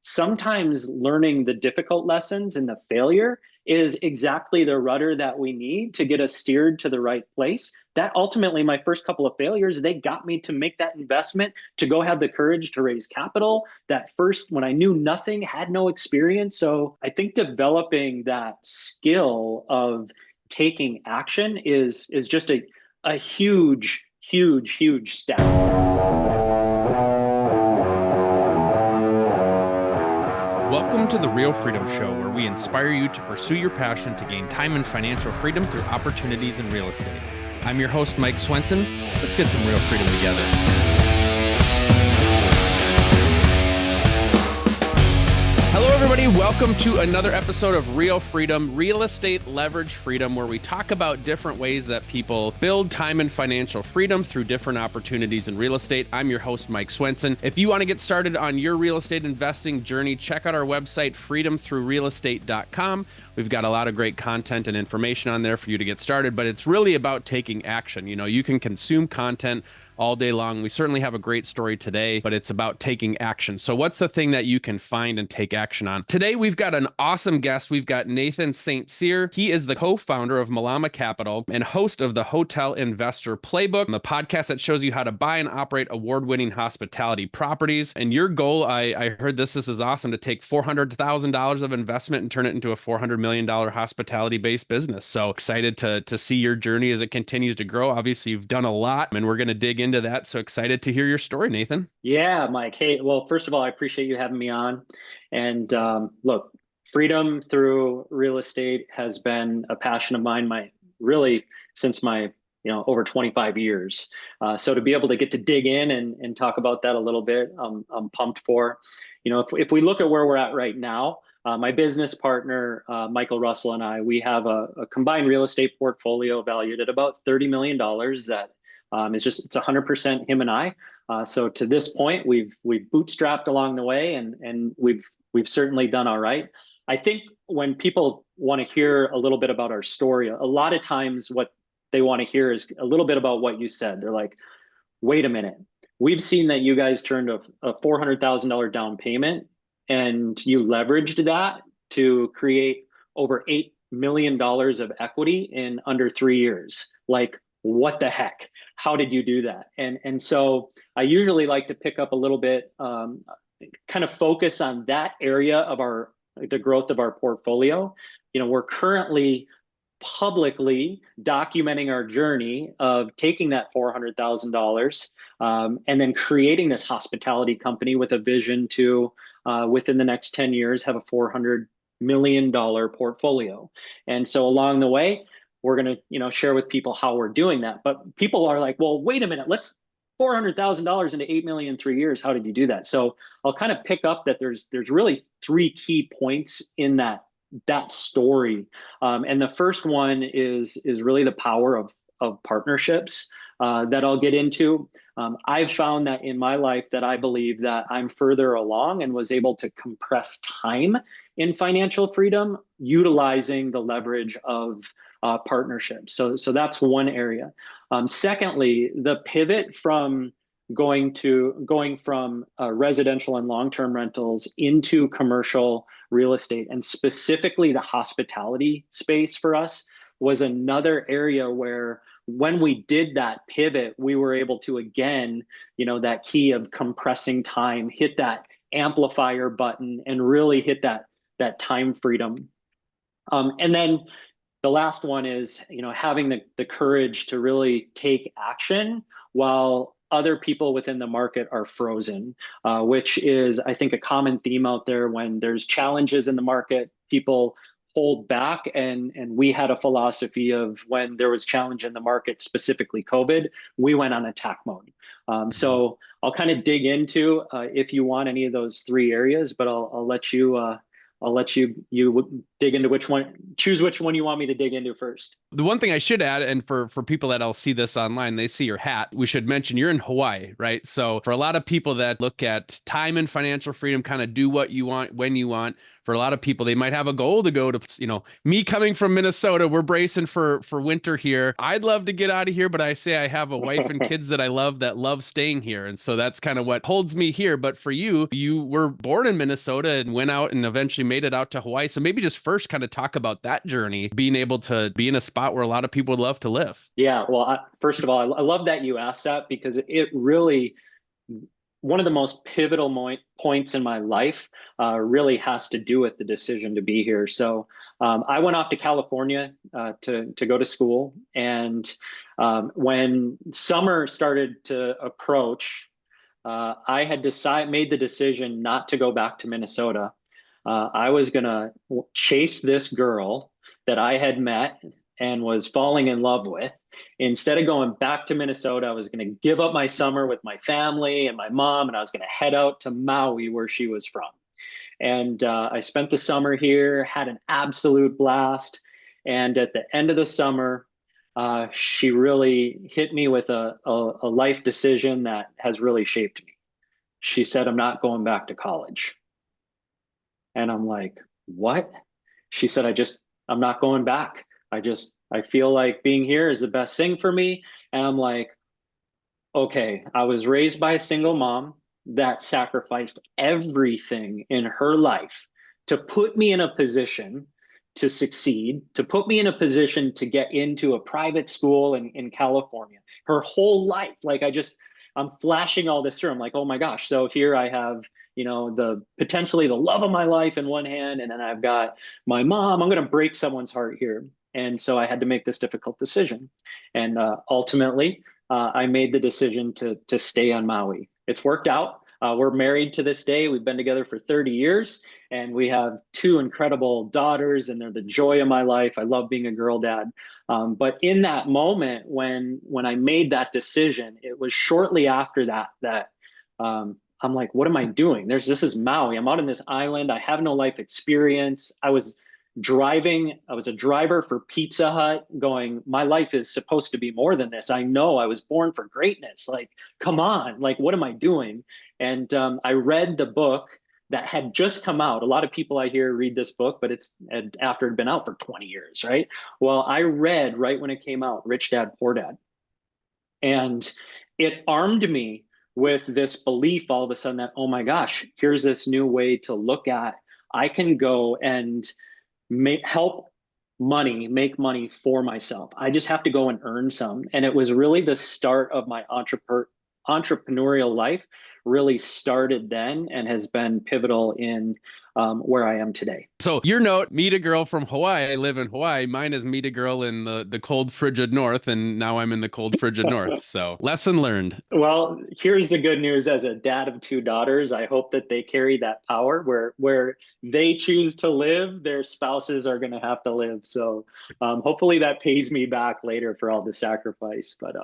sometimes learning the difficult lessons and the failure is exactly the rudder that we need to get us steered to the right place. That ultimately, my first couple of failures, they got me to make that investment, to go have the courage to raise capital. That first, when I knew nothing, had no experience. So I think developing that skill of taking action is just a huge step. Welcome to the Real Freedom Show, where we inspire you to pursue your passion to gain time and financial freedom through opportunities in real estate. I'm your host, Mike Swenson. Let's get some real freedom together. Hello, everybody. Welcome to another episode of Real Freedom, Real Estate Leverage Freedom, where we talk about different ways that people build time and financial freedom through different opportunities in real estate. I'm your host, Mike Swenson. If you want to get started on your real estate investing journey, check out our website, freedomthroughrealestate.com. We've got a lot of great content and information on there for you to get started, but it's really about taking action. You know, you can consume content all day long. We certainly have a great story today, but it's about taking action. So what's the thing that you can find and take action on? Today, we've got an awesome guest. We've got Nathan St. Cyr. He is the co-founder of Malama Capital and host of the Hotel Investor Playbook, the podcast that shows you how to buy and operate award-winning hospitality properties. And your goal, I heard this is awesome, to take $400,000 of investment and turn it into a $400 million hospitality-based business. So excited to see your journey as it continues to grow. Obviously, you've done a lot, and we're going to dig into that. So excited to hear your story, Nathan. Yeah, Mike. Hey, well, first of all, I appreciate you having me on. And look, freedom through real estate has been a passion of mine, since my over 25 years. So to be able to get to dig in and talk about that a little bit, I'm pumped for. If we look at where we're at right now, my business partner, Michael Russell, and we have a combined real estate portfolio valued at about $30 million that it's 100% him and I. So to this point, we've bootstrapped along the way, and we've certainly done all right. I think when people want to hear a little bit about our story, a lot of times what they want to hear is a little bit about what you said. They're like, wait a minute, we've seen that you guys turned a $400,000 down payment and you leveraged that to create over $8 million of equity in under 3 years. Like, what the heck? How did you do that? And so I usually like to pick up a little bit, kind of focus on that area of the growth of our portfolio. We're currently publicly documenting our journey of taking that $400,000 and then creating this hospitality company with a vision to, within the next 10 years, have a $400 million portfolio. And so along the way, we're going to, share with people how we're doing that. But people are like, well, wait a minute, let's $400,000 into 8 million in 3 years. How did you do that? So I'll kind of pick up that there's really three key points in that story. And the first one is really the power of partnerships that I'll get into. I've found that in my life that I believe that I'm further along and was able to compress time in financial freedom utilizing the leverage of partnerships. So that's one area. Secondly, the pivot from going from residential and long-term rentals into commercial real estate, and specifically the hospitality space for us, was another area where when we did that pivot, we were able to, again, that key of compressing time, hit that amplifier button and really hit that time freedom. And then the last one is, having the courage to really take action while other people within the market are frozen, which is, I think, a common theme out there. When there's challenges in the market, people hold back. And we had a philosophy of, when there was challenge in the market, specifically COVID, we went on attack mode. So I'll kind of dig into, if you want, any of those three areas, but I'll let you I'll let you dig into choose which one you want me to dig into first. The one thing I should add, and for people that'll see this online, they see your hat. We should mention you're in Hawaii, right? So for a lot of people that look at time and financial freedom, kind of do what you want when you want. For a lot of people, they might have a goal to go to, me coming from Minnesota, we're bracing for winter here. I'd love to get out of here, but I say I have a wife and kids that I love that love staying here. And so that's kind of what holds me here. But for you, you were born in Minnesota and went out and eventually made it out to Hawaii. So maybe just first kind of talk about that journey, being able to be in a spot where a lot of people would love to live. Yeah, well, first of all, I love that you asked that because it really, one of the most pivotal points in my life really has to do with the decision to be here. So I went off to California to go to school. And when summer started to approach, I had made the decision not to go back to Minnesota. I was going to chase this girl that I had met and was falling in love with. Instead of going back to Minnesota, I was going to give up my summer with my family and my mom, and I was going to head out to Maui, where she was from. And I spent the summer here, had an absolute blast. And at the end of the summer, she really hit me with a life decision that has really shaped me. She said, "I'm not going back to college." And I'm like, "What?" She said, I'm not going back. I feel like being here is the best thing for me. And I'm like, okay, I was raised by a single mom that sacrificed everything in her life to put me in a position to succeed, to put me in a position to get into a private school in California. Her whole life, I'm flashing all this through. I'm like, oh my gosh. So here I have, the potentially the love of my life in one hand, and then I've got my mom. I'm going to break someone's heart here. And so I had to make this difficult decision. And ultimately, I made the decision to stay on Maui. It's worked out. We're married to this day. We've been together for 30 years, and we have two incredible daughters, and they're the joy of my life. I love being a girl dad. But in that moment, when I made that decision, it was shortly after that I'm like, what am I doing? This is Maui. I'm out on this island. I have no life experience. I was a driver for Pizza Hut going, my life is supposed to be more than this. I know I was born for greatness. Like, come on, like, what am I doing? And I read the book that had just come out. A lot of people I hear read this book, but it's after it had been out for 20 years, right? Well, I read right when it came out, Rich Dad, Poor Dad. And it armed me with this belief all of a sudden that, oh my gosh, here's this new way to look at, I can go and make money for myself. I just have to go and earn some. And it was really the start of my entrepreneurial life, really started then and has been pivotal in where I am today. So your note, meet a girl from Hawaii. I live in Hawaii. Mine is meet a girl in the cold, frigid north. And now I'm in the cold, frigid north. So lesson learned. Well, here's the good news. As a dad of two daughters, I hope that they carry that power where they choose to live, their spouses are going to have to live. So hopefully that pays me back later for all the sacrifice. But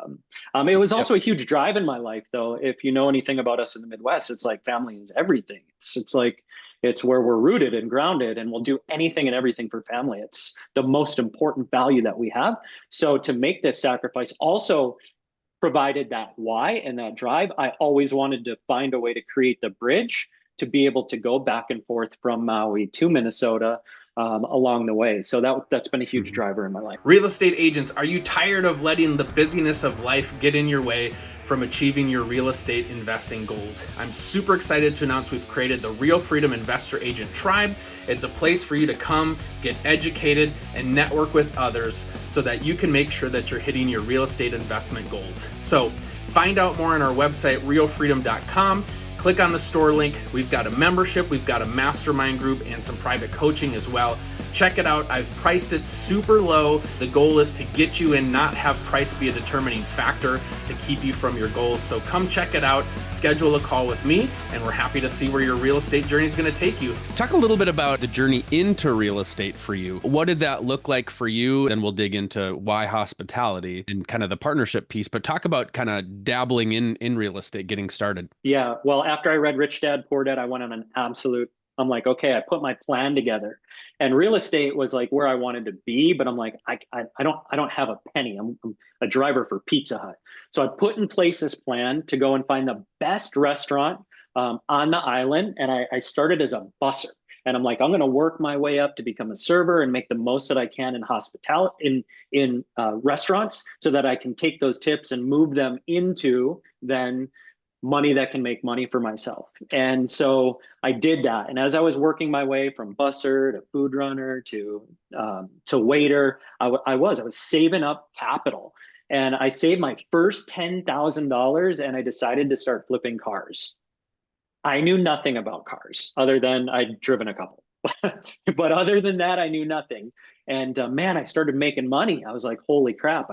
it was also a huge drive in my life, though. If you know anything about us in the Midwest, it's like family is everything. It's like, it's where we're rooted and grounded, and we'll do anything and everything for family. It's the most important value that we have. So to make this sacrifice also provided that why and that drive. I always wanted to find a way to create the bridge to be able to go back and forth from Maui to Minnesota along the way. So that's been a huge driver in my life. Real estate agents, are you tired of letting the busyness of life get in your way from achieving your real estate investing goals? I'm super excited to announce we've created the Real Freedom Investor Agent Tribe. It's a place for you to come, get educated, and network with others so that you can make sure that you're hitting your real estate investment goals. So find out more on our website, realfreedom.com. Click on the store link. We've got a membership, we've got a mastermind group, and some private coaching as well. Check it out. I've priced it super low. The goal is to get you in, not have price be a determining factor to keep you from your goals. So come check it out, schedule a call with me, and we're happy to see where your real estate journey is going to take you. Talk a little bit about the journey into real estate for you. What did that look like for you? And we'll dig into why hospitality and kind of the partnership piece, but talk about kind of dabbling in real estate, getting started. Yeah, well, after I read Rich Dad, Poor Dad, I went on an absolute I'm like, okay, I put my plan together, and real estate was like where I wanted to be, but I'm like, I don't have a penny. I'm a driver for Pizza Hut. So I put in place this plan to go and find the best restaurant on the island. And I started as a busser. And I'm like, I'm going to work my way up to become a server and make the most that I can in hospitality in restaurants, so that I can take those tips and move them into then money that can make money for myself. And so I did that. And as I was working my way from busser to food runner to waiter, I was saving up capital. And I saved my first $10,000 and I decided to start flipping cars. I knew nothing about cars other than I'd driven a couple. But other than that, I knew nothing. And man, I started making money. I was like, holy crap.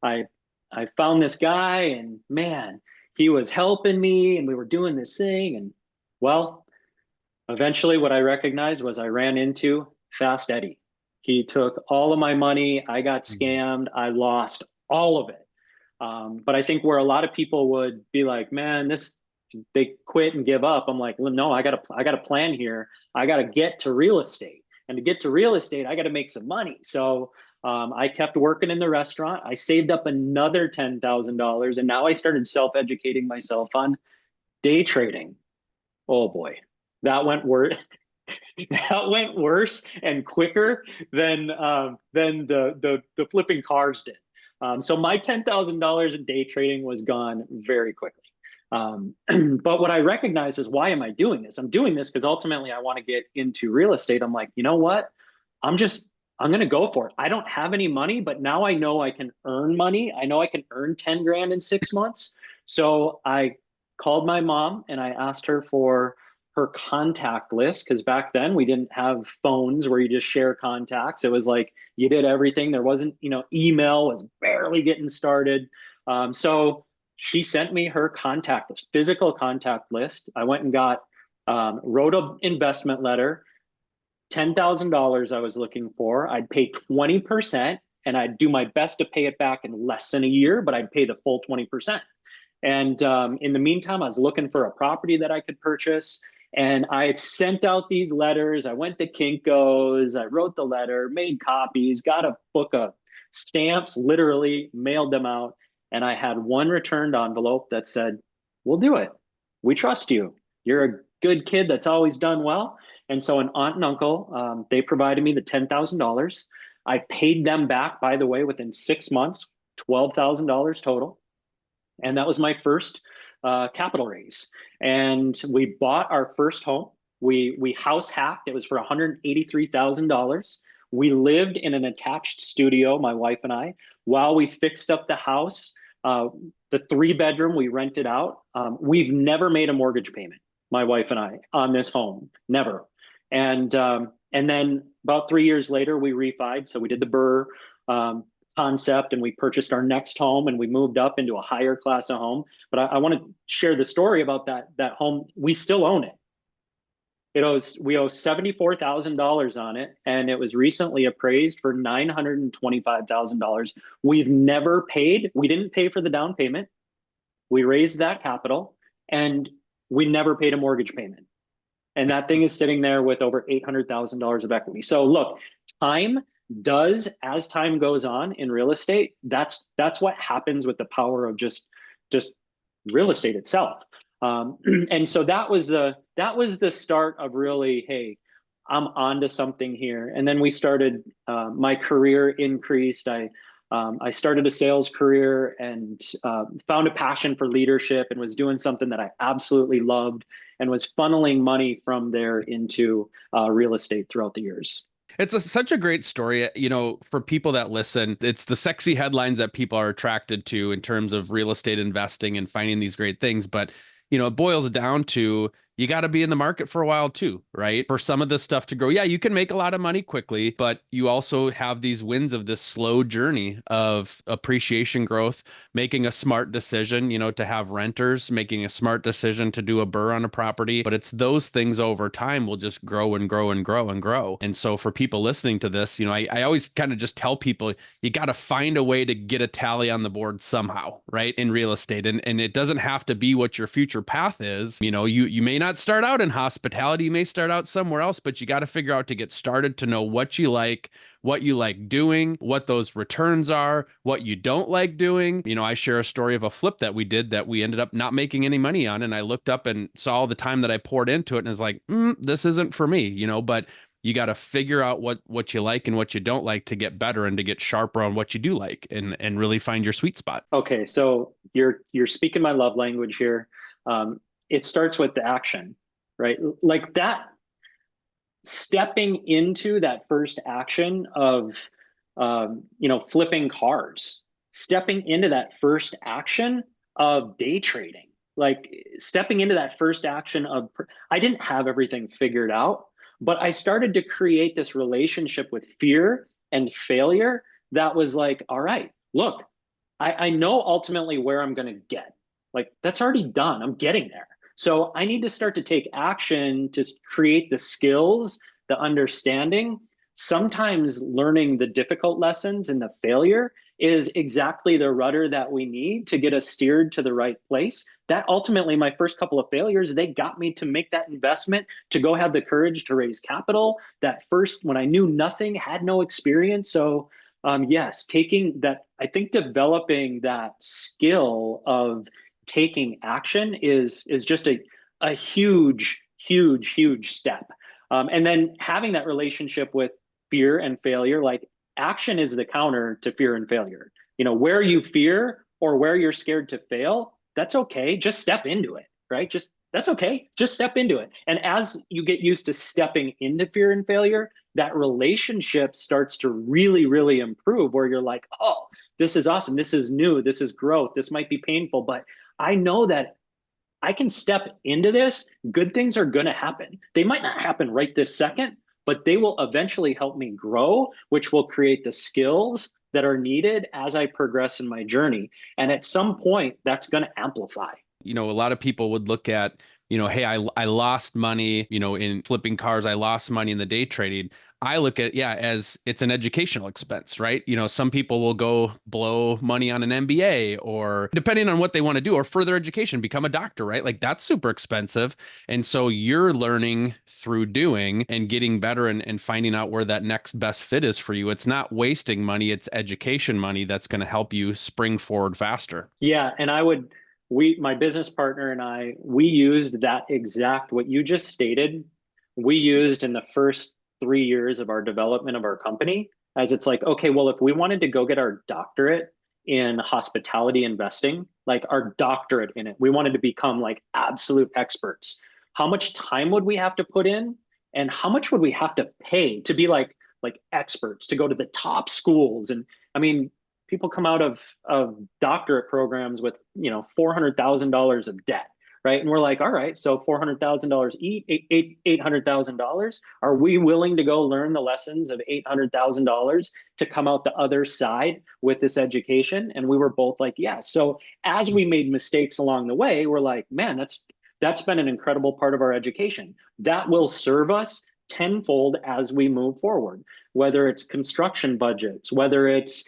I, I found this guy, and man, he was helping me and we were doing this thing. And well, eventually what I recognized was I ran into Fast Eddie. He took all of my money. I got scammed. I lost all of it. But I think where a lot of people would be like, man, this, they quit and give up. I'm like, well, no, I got a plan here. I got to get to real estate, and to get to real estate, I got to make some money. So I kept working in the restaurant. I saved up another $10,000, and now I started self-educating myself on day trading. Oh boy, that went worse. That went worse and quicker than the flipping cars did. So my $10,000 in day trading was gone very quickly. But what I recognize is, why am I doing this? I'm doing this because ultimately I want to get into real estate. I'm like, you know what? I'm just, I'm going to go for it. I don't have any money, but now I know I can earn money. I know I can earn 10 grand in 6 months. So I called my mom and I asked her for her contact list, because back then we didn't have phones where you just share contacts. It was like you did everything. There wasn't, email was barely getting started. So she sent me her contact list, physical contact list. I went and wrote an investment letter, $10,000 I was looking for. I'd pay 20% and I'd do my best to pay it back in less than a year, but I'd pay the full 20%. And in the meantime, I was looking for a property that I could purchase. And I sent out these letters. I went to Kinko's. I wrote the letter, made copies, got a book of stamps, literally mailed them out. And I had one returned envelope that said, we'll do it. We trust you. You're a good kid that's always done well. And so an aunt and uncle, they provided me the $10,000. I paid them back, by the way, within 6 months, $12,000 total. And that was my first capital raise. And we bought our first home. We house hacked. It was for $183,000. We lived in an attached studio, my wife and I, while we fixed up the house. The 3-bedroom we rented out. We've never made a mortgage payment, my wife and I, on this home, never. And then about 3 years later, we refied. So we did the BRRRR concept, and we purchased our next home, and we moved up into a higher class of home. But I want to share the story about that home. We still own it. We owe $74,000 on it, and it was recently appraised for $925,000. We didn't pay for the down payment. We raised that capital, and we never paid a mortgage payment. And that thing is sitting there with over $800,000 of equity. So look, as time goes on in real estate, that's what happens with the power of just real estate itself. And so that was the start of really, hey, I'm onto something here. And then we started, my career increased. I started a sales career and found a passion for leadership, and was doing something that I absolutely loved, and was funneling money from there into real estate throughout the years. It's such a great story, for people that listen. It's the sexy headlines that people are attracted to in terms of real estate investing and finding these great things. But, it boils down to, you got to be in the market for a while too, right? For some of this stuff to grow. Yeah, you can make a lot of money quickly, but you also have these wins of this slow journey of appreciation growth, making a smart decision, to have renters, making a smart decision to do a BRRRR on a property. But it's those things over time will just grow and grow and grow and grow. And so for people listening to this, I always kind of just tell people, you got to find a way to get a tally on the board somehow, right? In real estate. And it doesn't have to be what your future path is. You may not not start out in hospitality. You may start out somewhere else, but you got to figure out to get started to know what you like doing, what those returns are, what you don't like doing. I share a story of a flip that we did that we ended up not making any money on. And I looked up and saw all the time that I poured into it and was like, this isn't for me, but you got to figure out what you like and what you don't like to get better and to get sharper on what you do like and really find your sweet spot. Okay, so you're speaking my love language here. It starts with the action, right? Like that, stepping into that first action of flipping cars, stepping into that first action of day trading, like stepping into that first action of, I didn't have everything figured out, but I started to create this relationship with fear and failure that was like, all right, look, I know ultimately where I'm going to get. Like, that's already done. I'm getting there. So I need to start to take action to create the skills, the understanding. Sometimes learning the difficult lessons and the failure is exactly the rudder that we need to get us steered to the right place. That ultimately, my first couple of failures, they got me to make that investment, to go have the courage to raise capital. That first, when I knew nothing, had no experience. So yes, taking that, I think developing that skill of taking action is just a huge step. And then having that relationship with fear and failure, like action is the counter to fear and failure. Where you fear or where you're scared to fail, that's okay. Just step into it, right? That's okay. Just step into it. And as you get used to stepping into fear and failure, that relationship starts to really improve, where you're like, oh, this is awesome. This is new. This is growth. This might be painful, but I know that I can step into this. Good things are going to happen. They might not happen right this second, but they will eventually help me grow, which will create the skills that are needed as I progress in my journey. And at some point, that's going to amplify. A lot of people would look at, hey, I lost money, in flipping cars. I lost money in the day trading. I look at, as it's an educational expense, right? Some people will go blow money on an MBA, or depending on what they want to do, or further education, become a doctor, right? Like that's super expensive. And so you're learning through doing and getting better and finding out where that next best fit is for you. It's not wasting money, it's education money that's going to help you spring forward faster. Yeah. And my business partner and I, we used that exact, what you just stated, we used in the first 3 years of our development of our company, as it's like, okay, well, if we wanted to go get our doctorate in hospitality investing, like our doctorate in it, we wanted to become like absolute experts. How much time would we have to put in? And how much would we have to pay to be like experts, to go to the top schools? And I mean, people come out of doctorate programs with, $400,000 of debt, right? And we're like, all right, so $400,000 $800,000. Are we willing to go learn the lessons of $800,000 to come out the other side with this education? And we were both like, yes. So as we made mistakes along the way, we're like, man, that's been an incredible part of our education. That will serve us tenfold as we move forward, whether it's construction budgets, whether it's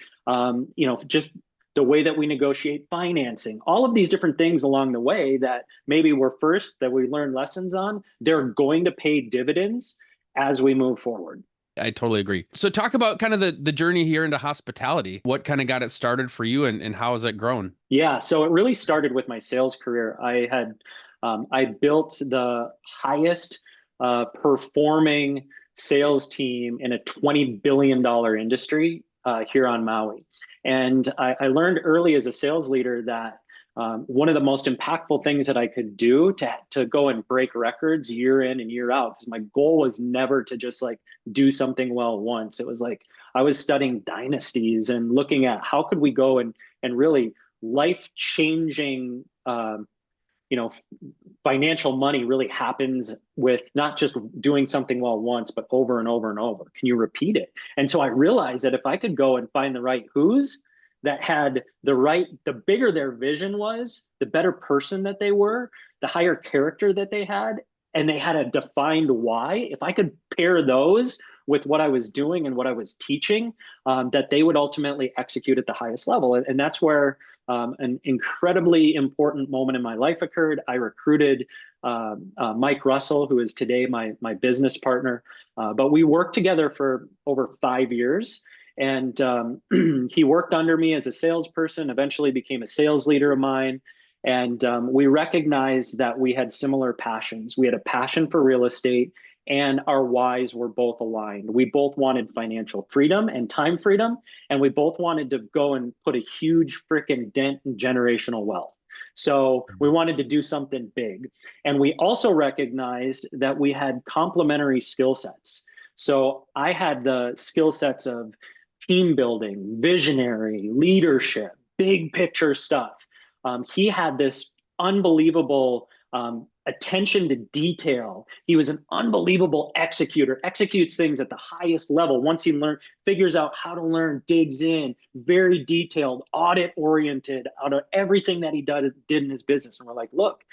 just the way that we negotiate financing, all of these different things along the way that maybe were first that we learned lessons on, they're going to pay dividends as we move forward. I totally agree. So talk about kind of the journey here into hospitality. What kind of got it started for you and how has it grown? Yeah, so it really started with my sales career. I built the highest performing sales team in a $20 billion industry here on Maui. And I learned early as a sales leader that one of the most impactful things that I could do to go and break records year in and year out, because my goal was never to just like do something well once. It was like I was studying dynasties and looking at how could we go and really life-changing financial money really happens with not just doing something well once, but over and over and over. Can you repeat it? And so I realized that if I could go and find the right who's that had the bigger their vision was, the better person that they were, the higher character that they had, and they had a defined why, if I could pair those with what I was doing and what I was teaching, that they would ultimately execute at the highest level. And that's where an incredibly important moment in my life occurred. I recruited Mike Russell, who is today my business partner, but we worked together for over 5 years. And he worked under me as a salesperson, eventually became a sales leader of mine. And we recognized that we had similar passions. We had a passion for real estate, and our whys were both aligned. We both wanted financial freedom and time freedom, and we both wanted to go and put a huge freaking dent in generational wealth. So we wanted to do something big. And we also recognized that we had complementary skill sets. So I had the skill sets of team building, visionary, leadership, big picture stuff. He had this unbelievable attention to detail. He was an unbelievable executor, executes things at the highest level. Once he figures out how to learn, digs in, very detailed, audit oriented out of everything that he did in his business. And we're like, look,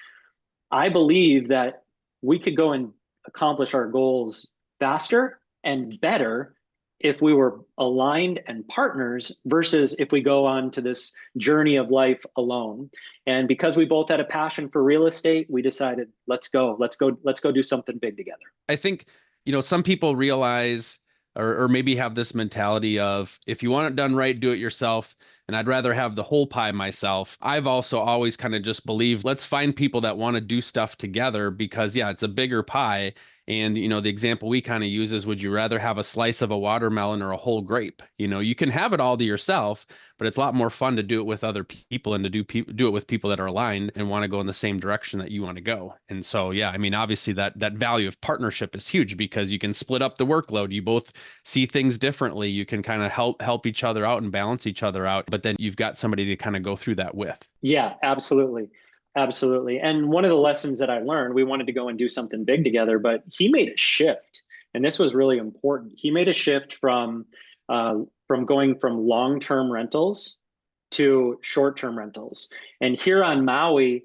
I believe that we could go and accomplish our goals faster and better if we were aligned and partners versus if we go on to this journey of life alone. And because we both had a passion for real estate, we decided, let's go do something big together. I think, some people realize or maybe have this mentality of, if you want it done right, do it yourself. And I'd rather have the whole pie myself. I've also always kind of just believed, let's find people that want to do stuff together because, yeah, it's a bigger pie. And, the example we kind of use is, would you rather have a slice of a watermelon or a whole grape? You can have it all to yourself, but it's a lot more fun to do it with other people and to do it with people that are aligned and want to go in the same direction that you want to go. And so, yeah, I mean, obviously that value of partnership is huge because you can split up the workload. You both see things differently. You can kind of help each other out and balance each other out, but then you've got somebody to kind of go through that with. Yeah, absolutely. Absolutely. And one of the lessons that I learned, we wanted to go and do something big together, but he made a shift. And this was really important. He made a shift from going from long-term rentals to short-term rentals. And here on Maui,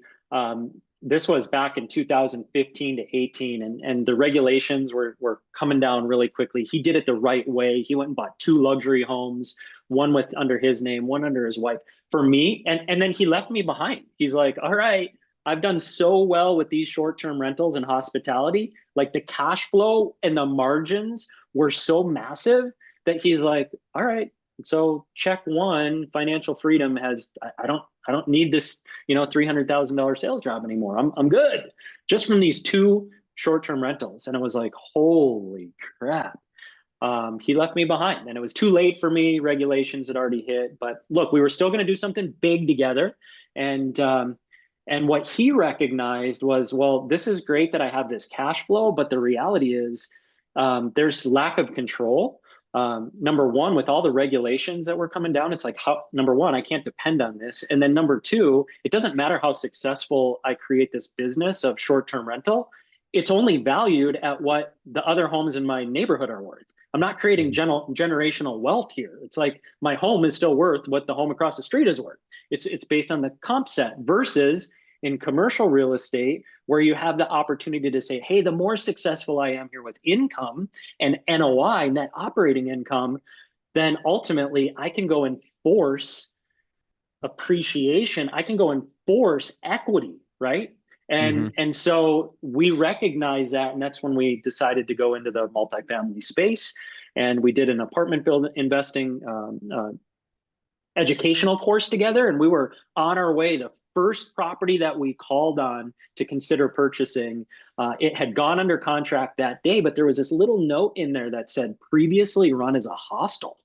this was back in 2015 to 18, and the regulations were coming down really quickly. He did it the right way. He went and bought 2 luxury homes, one under his name, one under his wife. For me, and then he left me behind. He's like, all right, I've done so well with these short-term rentals and hospitality. Like the cash flow and the margins were so massive that he's like, all right, so check one, financial freedom has, I don't need this, $300,000 sales job anymore. I'm good just from these 2 short-term rentals. And it was like, holy crap. He left me behind, and it was too late for me. Regulations had already hit, but look, we were still going to do something big together. And what he recognized was, well, this is great that I have this cash flow, but the reality is there's lack of control. Number one, with all the regulations that were coming down, it's like, number one, I can't depend on this. And then number two, it doesn't matter how successful I create this business of short-term rental. It's only valued at what the other homes in my neighborhood are worth. I'm not creating generational wealth here. It's like my home is still worth what the home across the street is worth. It's based on the comp set versus in commercial real estate, where you have the opportunity to say, hey, the more successful I am here with income and NOI, net operating income, then ultimately I can go and force appreciation. I can go and force equity, right? And so we recognize that, and that's when we decided to go into the multifamily space, and we did an apartment investing educational course together, and we were on our way. The first property that we called on to consider purchasing, it had gone under contract that day, but there was this little note in there that said previously run as a hostel,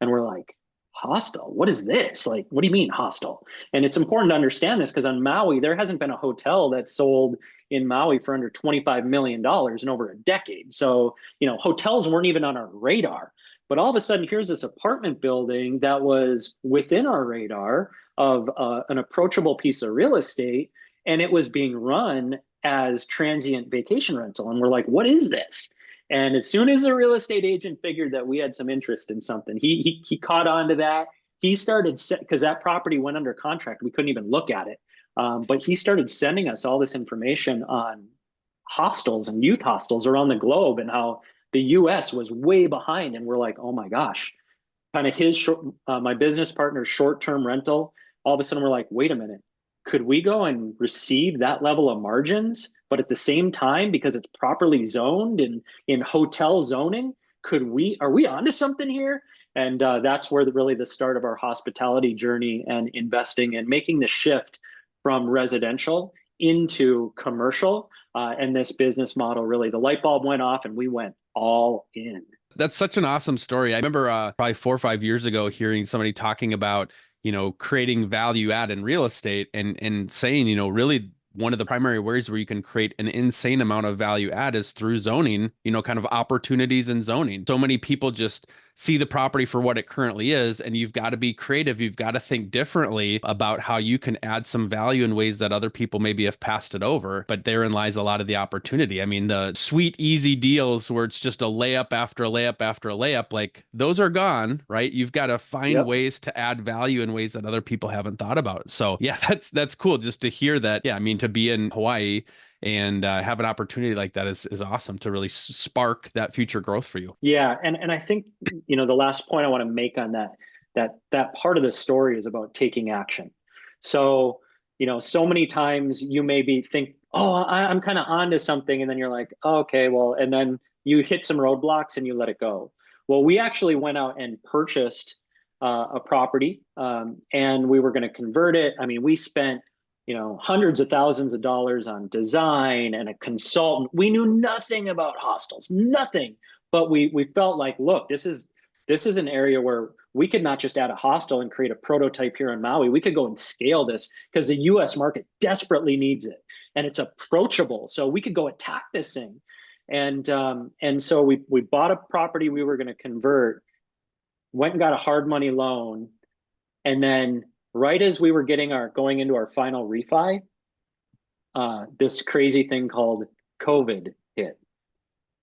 and we're like, hostel? What is this? Like, what do you mean hostel? And it's important to understand this because on Maui, there hasn't been a hotel that's sold in Maui for under $25 million in over a decade. So, hotels weren't even on our radar. But all of a sudden, here's this apartment building that was within our radar of an approachable piece of real estate, and it was being run as transient vacation rental. And we're like, what is this? And as soon as the real estate agent figured that we had some interest in something, he caught on to that. He started, because that property went under contract, we couldn't even look at it. But he started sending us all this information on hostels and youth hostels around the globe and how the US was way behind. And we're like, oh my gosh, kind of my business partner's short-term rental all of a sudden we're like, wait a minute, could we go and receive that level of margins, but at the same time, because it's properly zoned in hotel zoning, are we onto something here? And that's where really the start of our hospitality journey and investing and making the shift from residential into commercial. And this business model, really, the light bulb went off and we went all in. That's such an awesome story. I remember probably 4 or 5 years ago hearing somebody talking about, creating value add in real estate and saying, really one of the primary ways where you can create an insane amount of value add is through zoning, kind of opportunities in zoning. So many people just see the property for what it currently is, and you've got to be creative. You've got to think differently about how you can add some value in ways that other people maybe have passed it over. But therein lies a lot of the opportunity. I mean, the sweet, easy deals where it's just a layup after a layup after a layup, like those are gone, right? You've got to find Yep. ways to add value in ways that other people haven't thought about. So yeah, that's cool just to hear that. Yeah, I mean, to be in Hawaii and have an opportunity like that is awesome to really spark that future growth for you. Yeah, and I think the last point I want to make on that part of the story is about taking action. So so many times you maybe think, oh, I'm kind of onto something, and then you're like, oh, okay, well, and then you hit some roadblocks and you let it go. Well, we actually went out and purchased a property, and we were going to convert it. I mean, we spent hundreds of thousands of dollars on design and a consultant. We knew nothing about hostels, nothing. But we felt like, look, this is an area where we could not just add a hostel and create a prototype here in Maui. We could go and scale this because the US market desperately needs it. And it's approachable. So we could go attack this thing. And so we bought a property we were going to convert, went and got a hard money loan, and then right as we were going into our final refi, this crazy thing called COVID hit,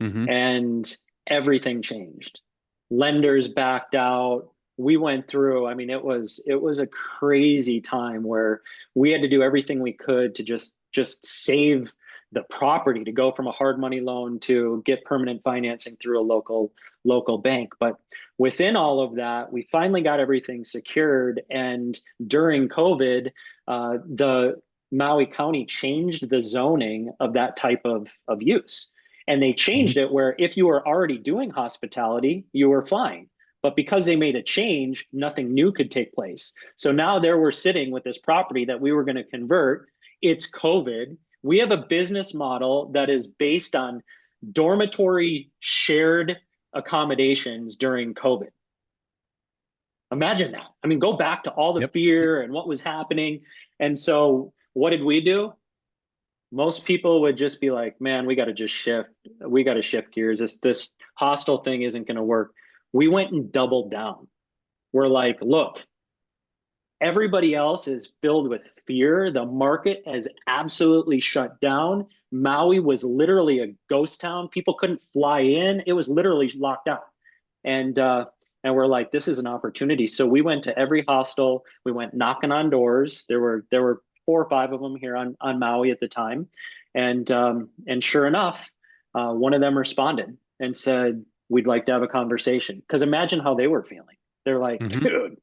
Mm-hmm. and everything changed. Lenders backed out. We went through. I mean, it was a crazy time where we had to do everything we could to just save the property, to go from a hard money loan to get permanent financing through a local bank. But within all of that, we finally got everything secured. And during COVID, the Maui County changed the zoning of that type of use. And they changed it where if you were already doing hospitality, you were fine. But because they made a change, nothing new could take place. So now there we're sitting with this property that we were going to convert. It's COVID. We have a business model that is based on dormitory shared accommodations during COVID. Imagine that. I mean, go back to all the Yep. fear and what was happening. And so what did we do? Most people would just be like, man, we got to just shift. We got to shift gears. This hostile thing isn't going to work. We went and doubled down. We're like, look, everybody else is filled with fear. The market has absolutely shut down. Maui was literally a ghost town. People couldn't fly in. It was literally locked down. And we're like, this is an opportunity. So we went to every hostel. We went knocking on doors. There were 4 or 5 of them here on Maui at the time. And sure enough, one of them responded and said, we'd like to have a conversation. Because imagine how they were feeling. They're like, Mm-hmm. dude,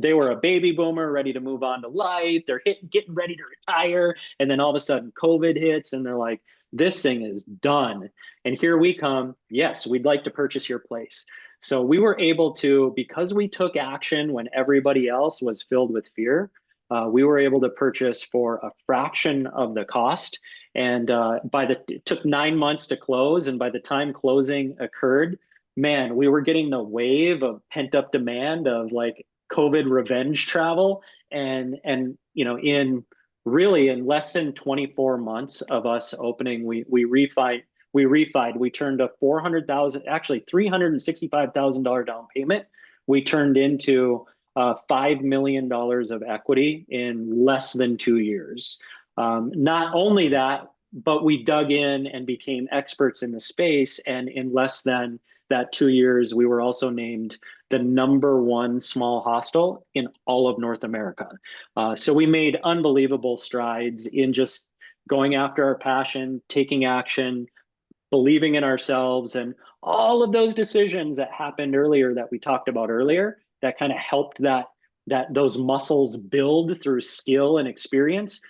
they were a baby boomer ready to move on to life. They're getting ready to retire. And then all of a sudden COVID hits and they're like, this thing is done. And here we come. Yes, we'd like to purchase your place. So we were able to, because we took action when everybody else was filled with fear, we were able to purchase for a fraction of the cost. And it took 9 months to close. And by the time closing occurred, man, we were getting the wave of pent up demand of like COVID revenge travel. And in less than 24 months of us opening, we refied. We turned a $365,000 down payment. We turned into $5 million of equity in less than 2 years. Not only that, but we dug in and became experts in the space. And in less than that 2 years, we were also named the #1 small hostel in all of North America. So we made unbelievable strides in just going after our passion, taking action, believing in ourselves, and all of those decisions that happened earlier that we talked about earlier that kind of helped that those muscles build through skill and experience,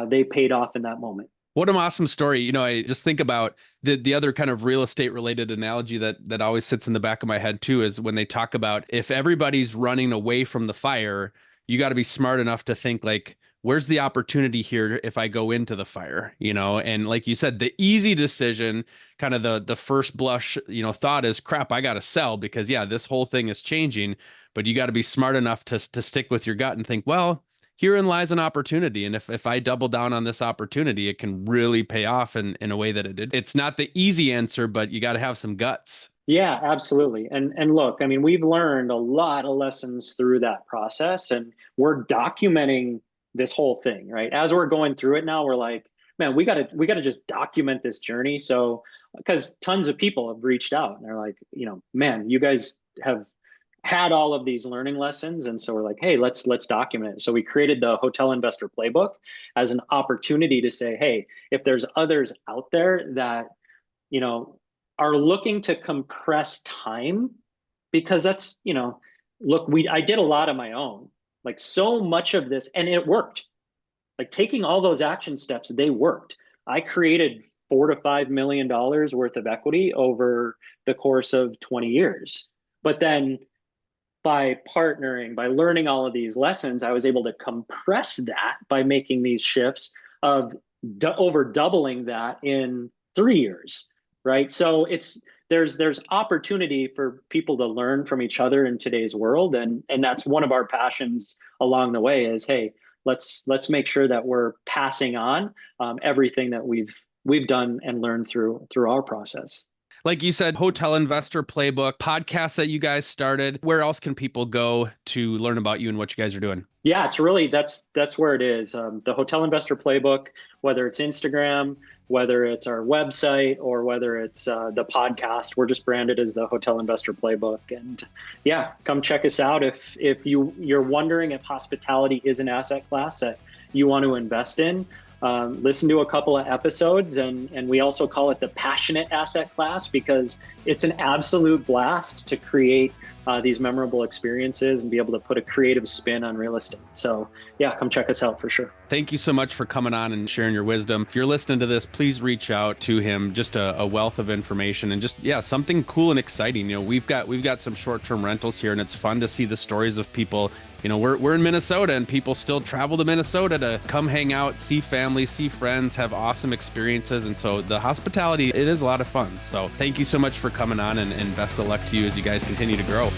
they paid off in that moment. What an awesome story. You know, I just think about the other kind of real estate related analogy that always sits in the back of my head too, is when they talk about if everybody's running away from the fire, you got to be smart enough to think like, where's the opportunity here if I go into the fire, you know? And like you said, the easy decision, kind of the first blush, you know, thought is crap, I got to sell because yeah, this whole thing is changing, but you got to be smart enough to stick with your gut and think, well, herein lies an opportunity. And if I double down on this opportunity, it can really pay off in a way that it did. It's not the easy answer, but you got to have some guts. Yeah, absolutely. And look, I mean, we've learned a lot of lessons through that process, and we're documenting this whole thing, right? As we're going through it now, we're like, man, we gotta just document this journey. So because tons of people have reached out and they're like, you know, man, you guys have had all of these learning lessons, and so we're like, hey, let's document it. So we created the Hotel Investor Playbook as an opportunity to say, hey, if there's others out there that, you know, are looking to compress time, because that's, you know, look, I did a lot of my own, like so much of this, and it worked. Like taking all those action steps, they worked. I created $4 to $5 million worth of equity over the course of 20 years. But then by partnering, by learning all of these lessons, I was able to compress that by making these shifts of over doubling that in 3 years, right? So there's opportunity for people to learn from each other in today's world, and that's one of our passions along the way is, hey, let's make sure that we're passing on everything that we've done and learned through our process. Like you said, Hotel Investor Playbook, podcast that you guys started. Where else can people go to learn about you and what you guys are doing? Yeah, it's really that's where it is. The Hotel Investor Playbook, whether it's Instagram, whether it's our website, or whether it's the podcast, we're just branded as the Hotel Investor Playbook. And yeah, come check us out if you're wondering if hospitality is an asset class that you want to invest in. Listen to a couple of episodes, and we also call it the passionate asset class because it's an absolute blast to create these memorable experiences and be able to put a creative spin on real estate. So yeah, come check us out for sure. Thank you so much for coming on and sharing your wisdom. If you're listening to this, please reach out to him. Just a wealth of information and just, yeah, something cool and exciting. You know, we've got some short-term rentals here, and it's fun to see the stories of people. You know, we're in Minnesota and people still travel to Minnesota to come hang out, see family, see friends, have awesome experiences. And so the hospitality, it is a lot of fun. So thank you so much for coming on, and best of luck to you as you guys continue to grow.